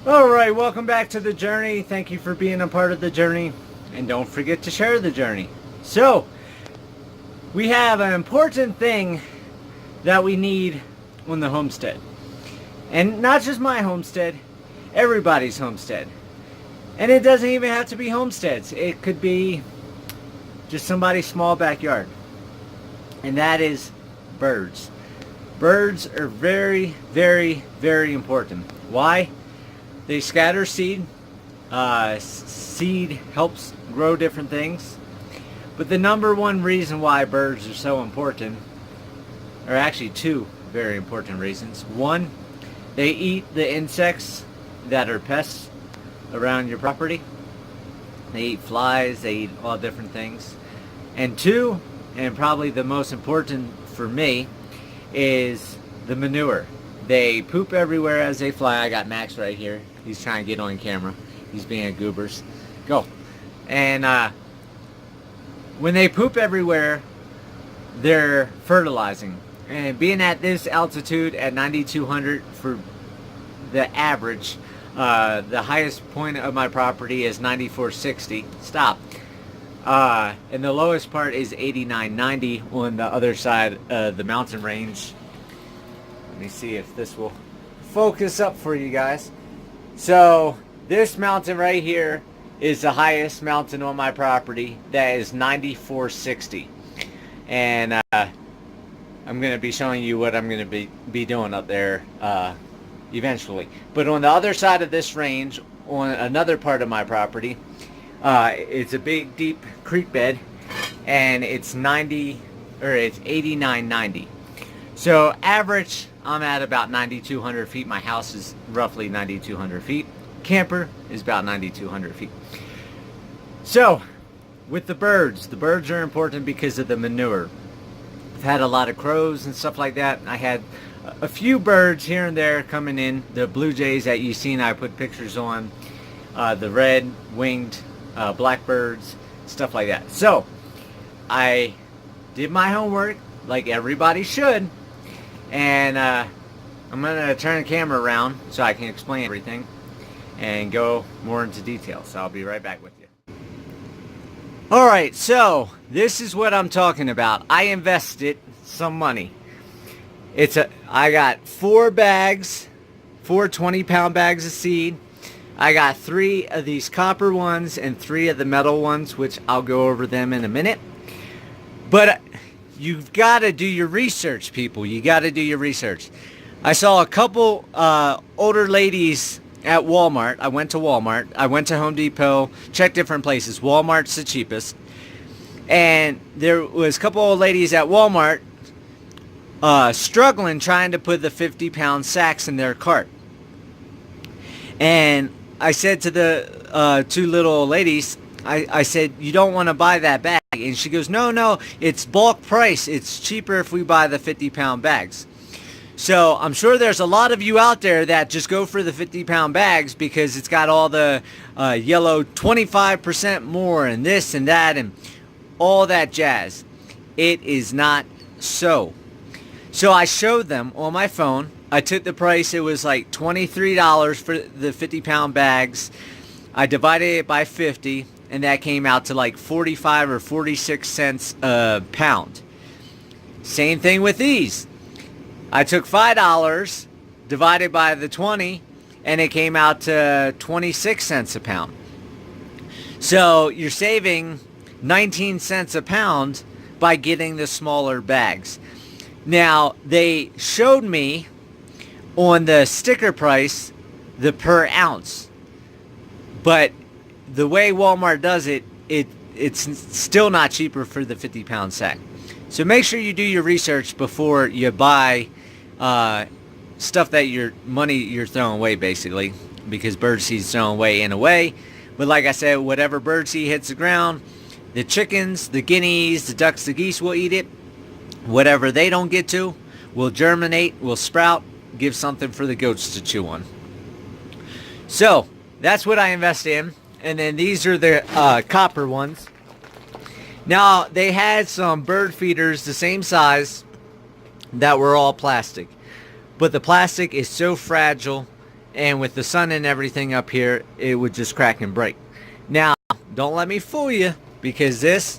Alright, welcome back to the journey. Thank you for being a part of the journey. And don't forget to share the journey. So, we have an important thing that we need on the homestead. And not just my homestead, everybody's homestead. And it doesn't even have to be homesteads. It could be just somebody's small backyard. And that is birds. Birds are very, very, very important. Why? They scatter seed. Seed helps grow different things. But the number one reason why birds are so important, or actually two very important reasons. One, they eat the insects that are pests around your property. They eat flies, they eat all different things. And two, and probably the most important for me, is the manure. They poop everywhere as they fly. I got Max right here. He's trying to get on camera. He's being a goobers. Go. And when they poop everywhere, they're fertilizing. And being at this altitude at 9,200 for the average, the highest point of my property is 9,460. Stop. And the lowest part is 8,990 on the other side of the mountain range. Let me see if this will focus up for you guys. So this mountain right here is the highest mountain on my property. That is 9,460. And I'm going to be showing you what I'm going to be doing up there eventually. But on the other side of this range, on another part of my property, it's a big deep creek bed, and it's 8990. So average, I'm at about 9,200 feet. My house is roughly 9,200 feet. Camper is about 9,200 feet. So with the birds are important because of the manure. I've had a lot of crows and stuff like that. I had a few birds here and there coming in. The blue jays that you've seen, I put pictures on. The red-winged blackbirds, stuff like that. So I did my homework like everybody should, and I'm gonna turn the camera around so I can explain everything and go more into detail. So I'll be right back with you. Alright, so this is what I'm talking about. I invested some money. I got 4 bags, 4 20-pound bags of seed. I got 3 of these copper ones and 3 of the metal ones, which I'll go over them in a minute. But you've got to do your research, people. You got to do your research. I saw a couple older ladies at Walmart. I went to Walmart. I went to Home Depot, checked different places. Walmart's the cheapest. And there was a couple old ladies at Walmart struggling trying to put the 50-pound sacks in their cart. And I said to the 2 little old ladies, I said, you don't want to buy that bag. And she goes, no, it's bulk price. It's cheaper if we buy the 50-pound bags. So I'm sure there's a lot of you out there that just go for the 50-pound bags because it's got all the yellow 25% more and this and that and all that jazz. It is not so. So I showed them on my phone. I took the price. It was like $23 for the 50-pound bags. I divided it by 50, and that came out to like 45 or 46 cents a pound. Same thing with these. I took $5, divided by the 20, and it came out to 26 cents a pound. So you're saving 19 cents a pound by getting the smaller bags. Now, they showed me on the sticker price the per ounce, but the way Walmart does it, it's still not cheaper for the 50-pound sack. So make sure you do your research before you buy stuff that you're throwing away, basically, because birdseed's thrown away in a way. But like I said, whatever birdseed hits the ground, the chickens, the guineas, the ducks, the geese will eat it. Whatever they don't get to will germinate, will sprout, give something for the goats to chew on. So that's what I invest in. And then these are the copper ones. Now, they had some bird feeders the same size that were all plastic. But the plastic is so fragile and with the sun and everything up here, it would just crack and break. Now, don't let me fool you, because this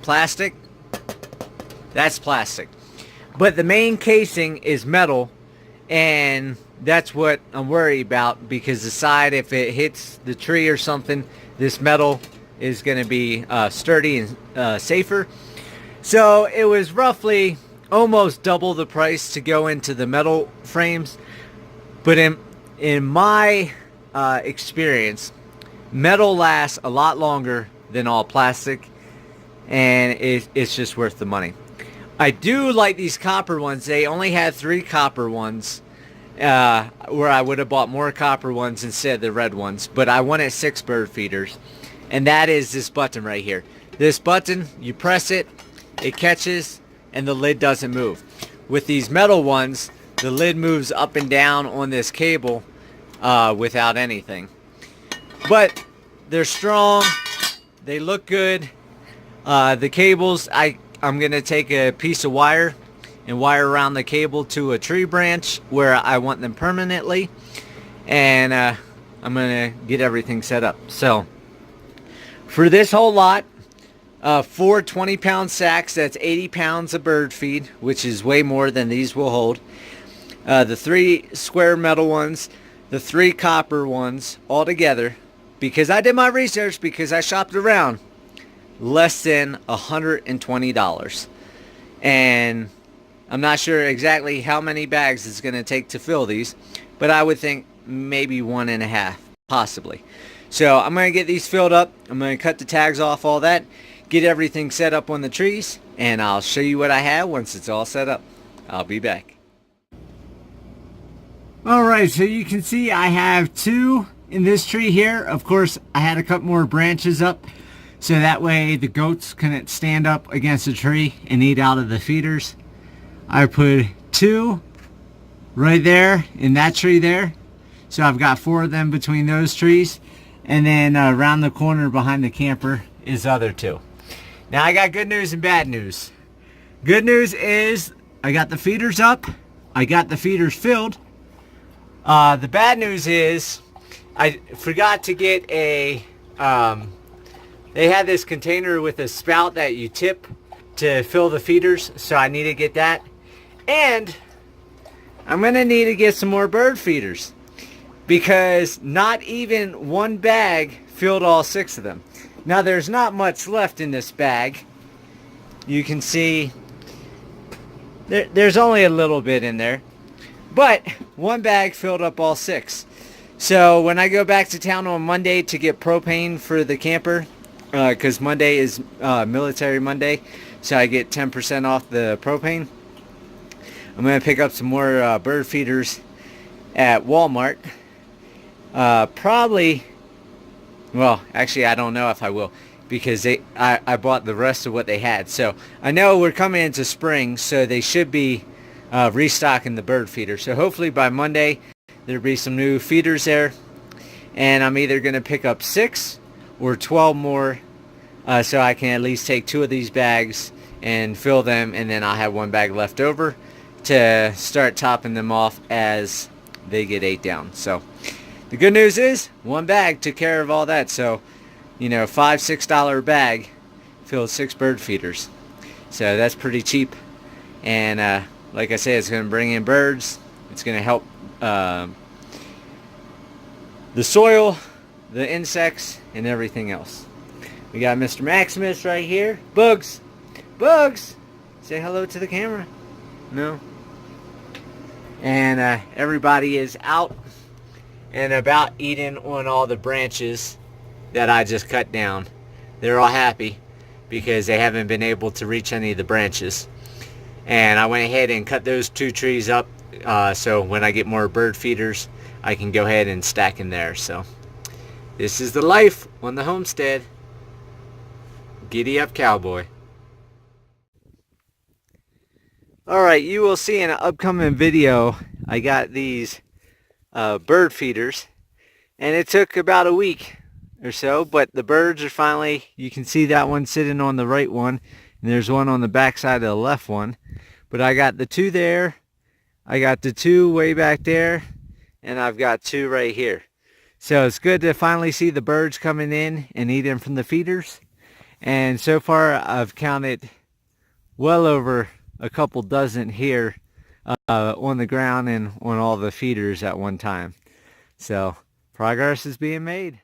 plastic, that's plastic. But the main casing is metal, and that's what I'm worried about, because the side, if it hits the tree or something, this metal is going to be sturdy and safer. So it was roughly almost double the price to go into the metal frames. But in my experience, metal lasts a lot longer than all plastic, and it's just worth the money. I do like these copper ones. They only had 3 copper ones, where I would have bought more copper ones instead of the red ones. But I wanted 6 bird feeders, and that is this button right here. This button, you press it, it catches, and the lid doesn't move. With these metal ones, the lid moves up and down on this cable without anything. But they're strong, they look good. The cables, I'm going to take a piece of wire and wire around the cable to a tree branch where I want them permanently, and I'm going to get everything set up. So for this whole lot, 4 20-pound sacks, that's 80 pounds of bird feed, which is way more than these will hold. The 3 square metal ones, the 3 copper ones all together, because I did my research, because I shopped around, less than $120. And I'm not sure exactly how many bags it's going to take to fill these, but I would think maybe 1.5, possibly. So I'm going to get these filled up. I'm going to cut the tags off, all that, get everything set up on the trees, and I'll show you what I have once it's all set up. I'll be back. Alright, so you can see I have 2 in this tree here. Of course, I had a couple more branches up, so that way the goats couldn't stand up against the tree and eat out of the feeders. I put 2 right there in that tree there. So I've got 4 of them between those trees. And then around the corner behind the camper is other 2. Now I got good news and bad news. Good news is I got the feeders up. I got the feeders filled. The bad news is I forgot to get a... they had this container with a spout that you tip to fill the feeders, so I need to get that. And I'm going to need to get some more bird feeders, because not even 1 bag filled all 6 of them. Now there's not much left in this bag. You can see there's only a little bit in there, but 1 bag filled up all 6. So when I go back to town on Monday to get propane for the camper, because Monday is Military Monday, so I get 10% off the propane, I'm going to pick up some more bird feeders at Walmart. Probably, well, actually I don't know if I will, because I bought the rest of what they had. So I know we're coming into spring, so they should be restocking the bird feeder. So hopefully by Monday there'll be some new feeders there, and I'm either going to pick up 6 or 12 more, so I can at least take 2 of these bags and fill them, and then I'll have 1 bag left over to start topping them off as they get ate down. So the good news is 1 bag took care of all that. So, you know, $5-6 bag filled 6 bird feeders. So that's pretty cheap. And like I said, it's going to bring in birds. It's going to help the soil, the insects, and everything else. We got Mr. Maximus right here. Bugs! Bugs! Say hello to the camera. No? And everybody is out and about eating on all the branches that I just cut down. They're all happy because they haven't been able to reach any of the branches. And I went ahead and cut those 2 trees up, so when I get more bird feeders, I can go ahead and stack in there. So this is the life on the homestead. Giddy up, cowboy. Alright, you will see in an upcoming video, I got these bird feeders, and it took about a week or so, but the birds are finally, you can see that one sitting on the right one, and there's one on the back side of the left one. But I got the 2 there, I got the 2 way back there, and I've got 2 right here. So it's good to finally see the birds coming in and eating from the feeders. And so far I've counted well over a couple dozen here on the ground and on all the feeders at one time. So progress is being made.